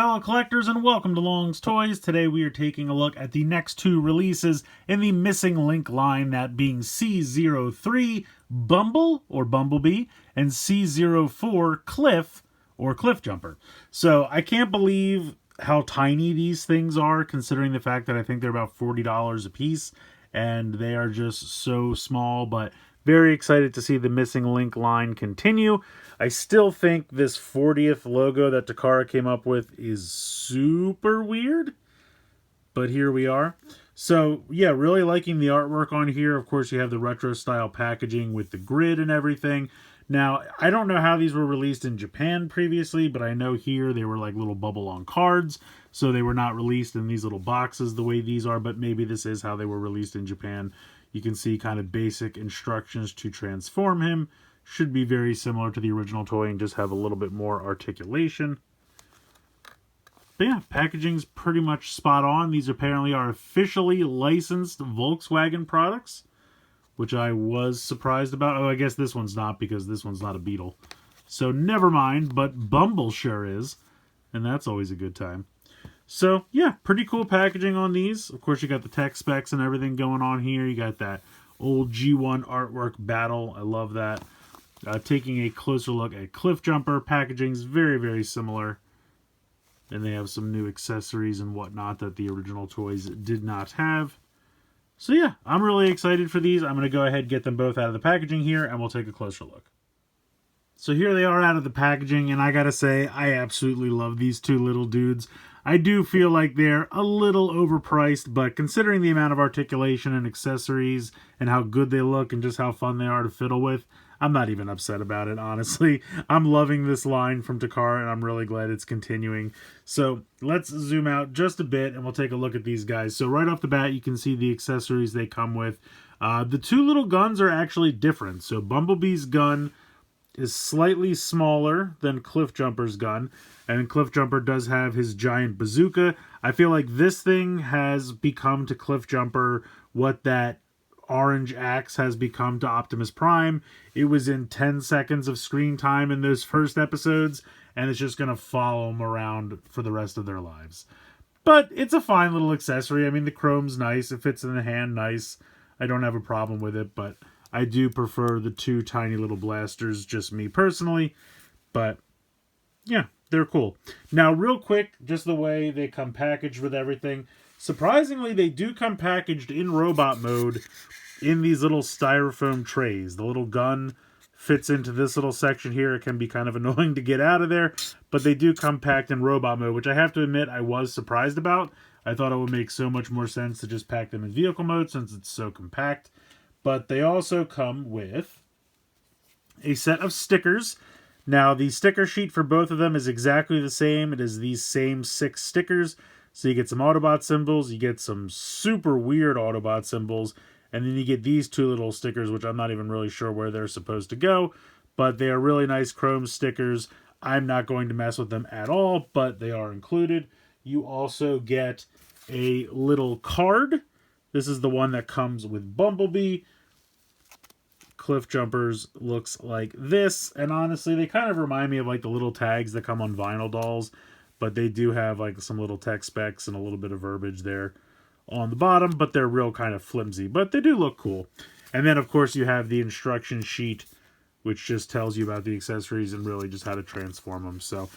fellow collectors, and welcome to Long's Toys. Today we are taking a look at the next two releases in the Missing Link line, that being C-03 Bumble or Bumblebee and C-04 Cliff or Cliffjumper. So I can't believe how tiny these things are, considering the fact that I think they're about $40 a piece, and they are just so small, but very excited to see the Missing Link line continue. I still think this 40th logo that Takara came up with is super weird, but here we are. So yeah, really liking the artwork on here. Of course, you have the retro style packaging with the grid and everything. Now, I don't know how these were released in Japan previously, but I know here they were like little bubble on cards, so they were not released in these little boxes the way these are, but maybe this is how they were released in Japan. You can see kind of basic instructions to transform him. Should be very similar to the original toy and just have a little bit more articulation. But yeah, packaging's pretty much spot on. These apparently are officially licensed Volkswagen products, which I was surprised about. Oh, I guess this one's not, because this one's not a Beetle. So never mind, but Bumble sure is, and that's always a good time. So yeah, pretty cool packaging on these. Of course, you got the tech specs and everything going on here. You got that old G1 artwork battle. I love that. Taking a closer look at Cliffjumper, packaging's very, very similar. And they have some new accessories and whatnot that the original toys did not have. So yeah, I'm really excited for these. I'm going to go ahead and get them both out of the packaging here, and we'll take a closer look. So here they are out of the packaging, and I gotta say, I absolutely love these two little dudes. I do feel like they're a little overpriced, but considering the amount of articulation and accessories and how good they look and just how fun they are to fiddle with, I'm not even upset about it, honestly. I'm loving this line from Takara, and I'm really glad it's continuing. So let's zoom out just a bit, and we'll take a look at these guys. So right off the bat, you can see the accessories they come with. The two little guns are actually different. So Bumblebee's gun is slightly smaller than Cliffjumper's gun, and Cliffjumper does have his giant bazooka. I feel like this thing has become to Cliffjumper what that orange axe has become to Optimus Prime. It was in 10 seconds of screen time in those first episodes, and it's just going to follow them around for the rest of their lives. But it's a fine little accessory. I mean, the chrome's nice. It fits in the hand nice. I don't have a problem with it, but I do prefer the two tiny little blasters, just me personally. But yeah, they're cool. Now, real quick, just the way they come packaged with everything. Surprisingly, they do come packaged in robot mode in these little styrofoam trays. The little gun fits into this little section here. It can be kind of annoying to get out of there, but they do come packed in robot mode, which I have to admit I was surprised about. I thought it would make so much more sense to just pack them in vehicle mode since it's so compact. But they also come with a set of stickers. Now, the sticker sheet for both of them is exactly the same. It is these same 6 stickers. So you get some Autobot symbols, you get some super weird Autobot symbols, and then you get these two little stickers, which I'm not even really sure where they're supposed to go. But they are really nice chrome stickers. I'm not going to mess with them at all, but they are included. You also get a little card. This is the one that comes with Bumblebee. Cliffjumper's looks like this, and honestly, they kind of remind me of like the little tags that come on vinyl dolls, but they do have like some little tech specs and a little bit of verbiage there on the bottom, but they're real kind of flimsy, but they do look cool. And then, of course, you have the instruction sheet, which just tells you about the accessories and really just how to transform them. So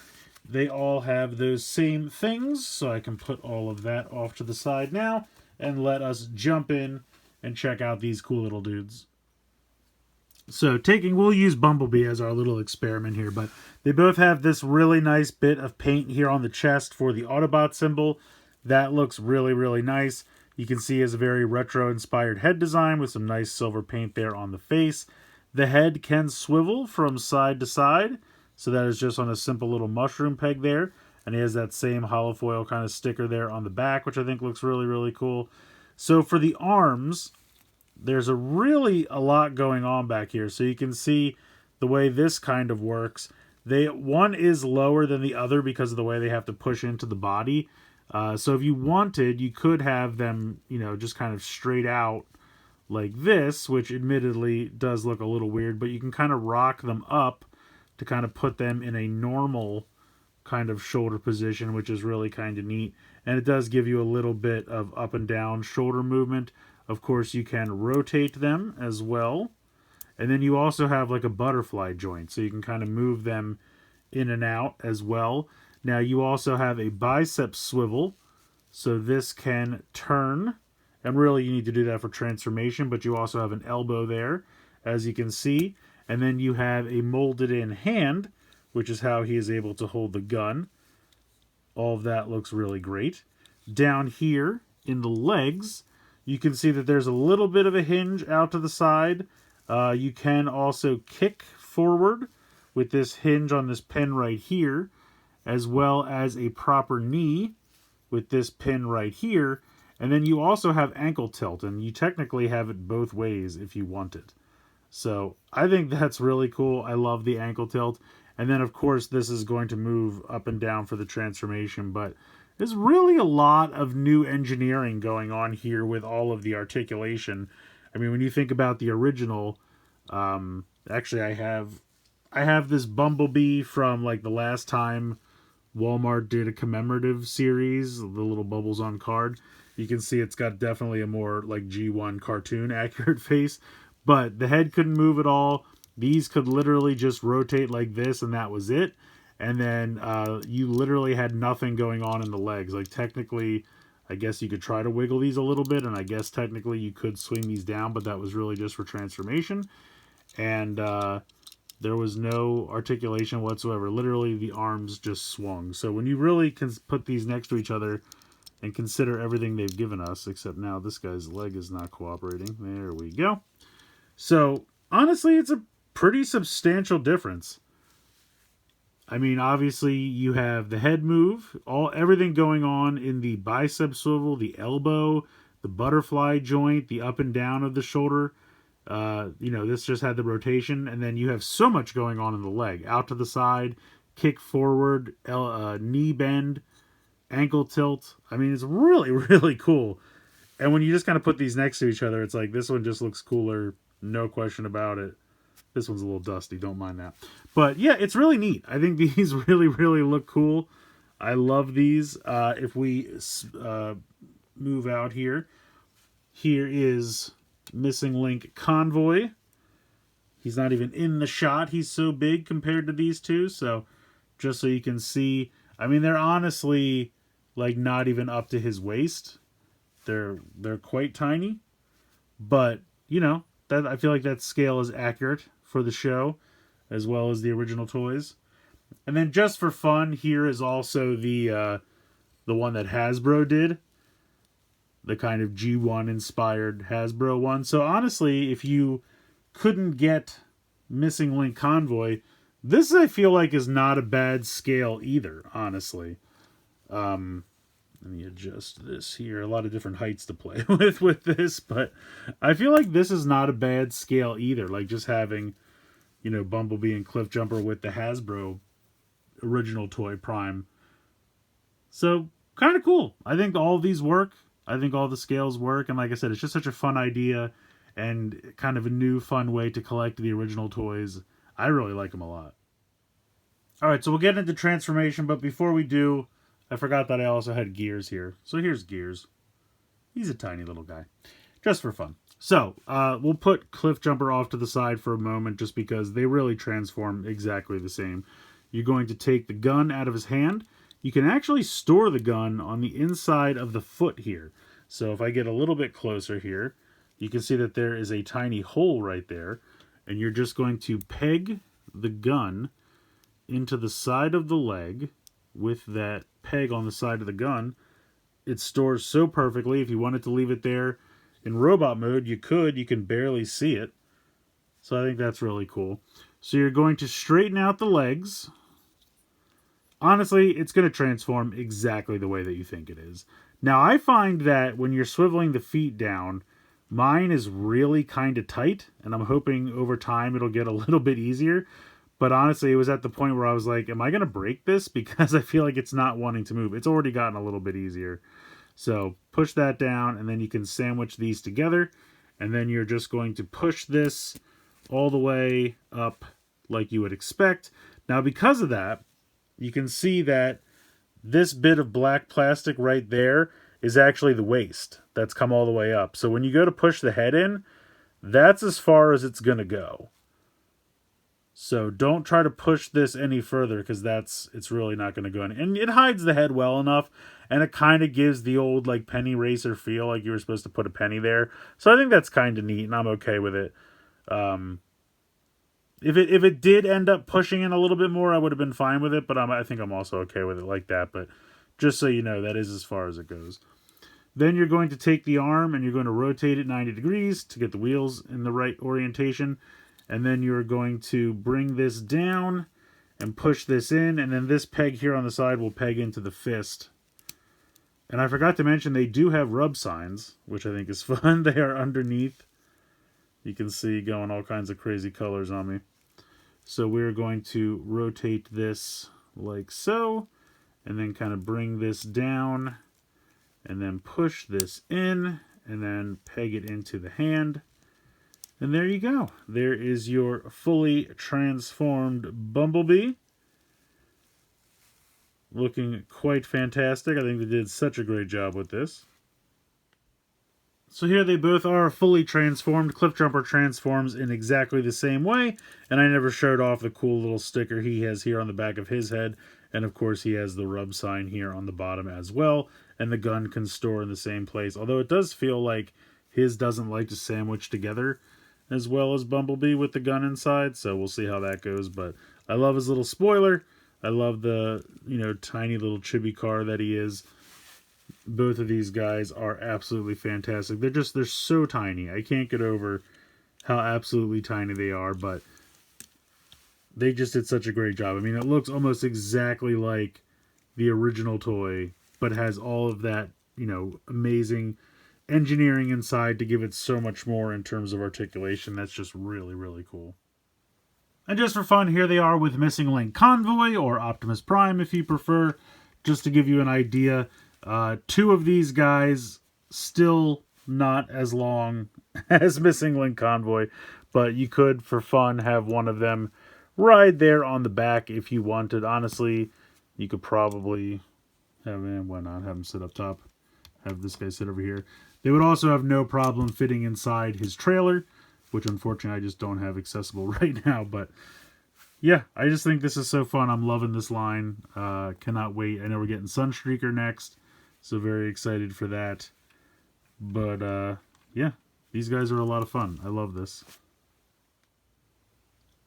they all have those same things, so I can put all of that off to the side now and let us jump in and check out these cool little dudes. So we'll use Bumblebee as our little experiment here, but they both have this really nice bit of paint here on the chest for the Autobot symbol. That looks really, really nice. You can see it's a very retro-inspired head design with some nice silver paint there on the face. The head can swivel from side to side, so that is just on a simple little mushroom peg there. And he has that same hollow foil kind of sticker there on the back, which I think looks really, really cool. So for the arms, there's a lot going on back here. So you can see the way this kind of works. One is lower than the other because of the way they have to push into the body. So if you wanted, you could have them, just kind of straight out like this, which admittedly does look a little weird, but you can kind of rock them up to kind of put them in a normal kind of shoulder position, which is really kind of neat. And it does give you a little bit of up and down shoulder movement. Of course, you can rotate them as well. And then you also have like a butterfly joint, so you can kind of move them in and out as well. Now you also have a bicep swivel, so this can turn. And really you need to do that for transformation, but you also have an elbow there, as you can see. And then you have a molded in hand, which is how he is able to hold the gun. All of that looks really great. Down here in the legs, you can see that there's a little bit of a hinge out to the side. You can also kick forward with this hinge on this pin right here, as well as a proper knee with this pin right here. And then you also have ankle tilt, and you technically have it both ways if you want it. So I think that's really cool. I love the ankle tilt. And then, of course, this is going to move up and down for the transformation. But there's really a lot of new engineering going on here with all of the articulation. I mean, when you think about the original, actually, I have this Bumblebee from like the last time Walmart did a commemorative series, the little bubbles on card. You can see it's got definitely a more like G1 cartoon accurate face, but the head couldn't move at all. These could literally just rotate like this, and that was it. And then you literally had nothing going on in the legs. Like technically, I guess you could try to wiggle these a little bit, and I guess technically you could swing these down, but that was really just for transformation. And there was no articulation whatsoever. Literally, the arms just swung. So when you really can put these next to each other and consider everything they've given us, except now this guy's leg is not cooperating. There we go. So honestly, it's a pretty substantial difference. I mean, obviously you have the head move, everything going on in the bicep swivel, the elbow, the butterfly joint, the up and down of the shoulder. This just had the rotation, and then you have so much going on in the leg. Out to the side, kick forward, knee bend, ankle tilt. I mean, it's really, really cool. And when you just kind of put these next to each other, it's like this one just looks cooler, no question about it. This one's a little dusty, don't mind that. But yeah, it's really neat. I think these really, really look cool. I love these. If we move out here, here is Missing Link Convoy. He's not even in the shot. He's so big compared to these two. So just so you can see, I mean, they're honestly like not even up to his waist. They're quite tiny, but that I feel like that scale is accurate for the show, as well as the original toys. And then just for fun, here is also the one that Hasbro did, the kind of G1 inspired Hasbro one. So honestly, if you couldn't get Missing Link Convoy, this I feel like is not a bad scale either, honestly. Let me adjust this here. A lot of different heights to play with this, but I feel like this is not a bad scale either. Like just having, Bumblebee and Cliffjumper with the Hasbro original toy Prime. So kind of cool. I think all of these work. I think all the scales work. And like I said, it's just such a fun idea and kind of a new fun way to collect the original toys. I really like them a lot. All right, so we'll get into transformation, but before we do, I forgot that I also had Gears here. So here's Gears. He's a tiny little guy. Just for fun. So, we'll put Cliffjumper off to the side for a moment just because they really transform exactly the same. You're going to take the gun out of his hand. You can actually store the gun on the inside of the foot here. So if I get a little bit closer here, you can see that there is a tiny hole right there. And you're just going to peg the gun into the side of the leg with that peg on the side of the gun. It stores so perfectly. If you wanted to leave it there in robot mode, you can barely see it. So I think that's really cool. So you're going to straighten out the legs. Honestly, it's going to transform exactly the way that you think it is. Now, I find that when you're swiveling the feet down, mine is really kind of tight, and I'm hoping over time it'll get a little bit easier. But honestly, it was at the point where I was like, am I going to break this? Because I feel like it's not wanting to move. It's already gotten a little bit easier. So push that down, and then you can sandwich these together. And then you're just going to push this all the way up like you would expect. Now, because of that, you can see that this bit of black plastic right there is actually the waist that's come all the way up. So when you go to push the head in, that's as far as it's going to go. So don't try to push this any further because it's really not going to go in. And it hides the head well enough, and it kind of gives the old like penny racer feel, like you were supposed to put a penny there. So I think that's kind of neat, and I'm okay with it. If it did end up pushing in a little bit more, I would have been fine with it, but I think I'm also okay with it like that. But just so you know, that is as far as it goes. Then you're going to take the arm and you're going to rotate it 90 degrees to get the wheels in the right orientation. And then you're going to bring this down and push this in. And then this peg here on the side will peg into the fist. And I forgot to mention they do have rub signs, which I think is fun. They are underneath. You can see going all kinds of crazy colors on me. So we're going to rotate this like so. And then kind of bring this down. And then push this in. And then peg it into the hand. And there you go. There is your fully transformed Bumblebee. Looking quite fantastic. I think they did such a great job with this. So here they both are fully transformed. Cliffjumper transforms in exactly the same way. And I never showed off the cool little sticker he has here on the back of his head. And of course he has the rub sign here on the bottom as well. And the gun can store in the same place. Although it does feel like his doesn't like to sandwich together as well as Bumblebee with the gun inside. So we'll see how that goes. But I love his little spoiler. I love the, tiny little chibi car that he is. Both of these guys are absolutely fantastic. They're so tiny. I can't get over how absolutely tiny they are, but they just did such a great job. I mean, it looks almost exactly like the original toy, but has all of that, amazing engineering inside to give it so much more in terms of articulation. That's just really, really cool. And just for fun, here they are with Missing Link Convoy, or Optimus Prime if you prefer. Just to give you an idea, two of these guys still not as long as Missing Link Convoy, but you could, for fun, have one of them ride there on the back if you wanted. Honestly, you could probably why not have him sit up top, have this guy sit over here. They would also have no problem fitting inside his trailer, which unfortunately I just don't have accessible right now. But yeah, I just think this is so fun. I'm loving this line. Cannot wait. I know we're getting Sunstreaker next, so very excited for that. But yeah, these guys are a lot of fun. I love this.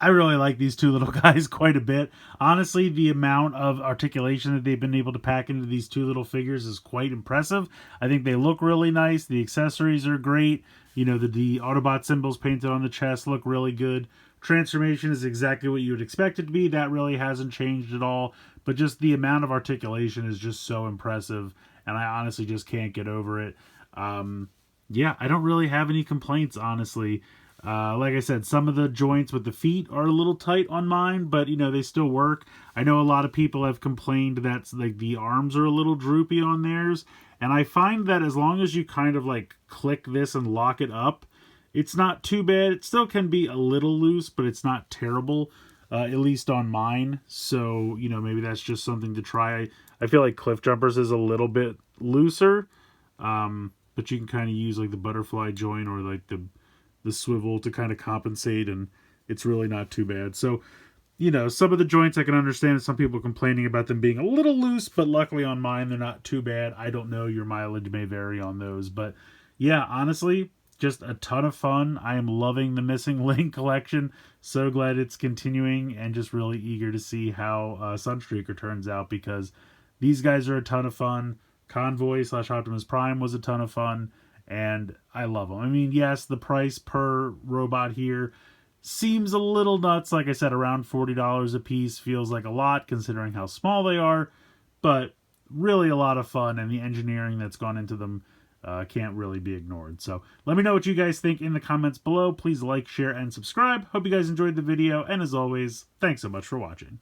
I really like these two little guys quite a bit. Honestly, the amount of articulation that they've been able to pack into these two little figures is quite impressive. I think they look really nice. The accessories are great. The Autobot symbols painted on the chest look really good. Transformation is exactly what you would expect it to be. That really hasn't changed at all. But just the amount of articulation is just so impressive. And I honestly just can't get over it. Yeah, I don't really have any complaints, honestly. Like I said, some of the joints with the feet are a little tight on mine, but, they still work. I know a lot of people have complained that like the arms are a little droopy on theirs, and I find that as long as you kind of like click this and lock it up, it's not too bad. It still can be a little loose, but it's not terrible, at least on mine. So, maybe that's just something to try. I feel like Cliffjumper's is a little bit looser, but you can kind of use like the butterfly joint or like the swivel to kind of compensate, and it's really not too bad. So, some of the joints I can understand, some people complaining about them being a little loose, but luckily on mine, they're not too bad. I don't know, your mileage may vary on those, but yeah, honestly, just a ton of fun. I am loving the Missing Link collection. So glad it's continuing, and just really eager to see how Sunstreaker turns out, because these guys are a ton of fun. Convoy / Optimus Prime was a ton of fun. And I love them. I mean, yes, the price per robot here seems a little nuts. Like I said, around $40 a piece feels like a lot considering how small they are. But really a lot of fun, and the engineering that's gone into them can't really be ignored. So let me know what you guys think in the comments below. Please like, share, and subscribe. Hope you guys enjoyed the video. And as always, thanks so much for watching.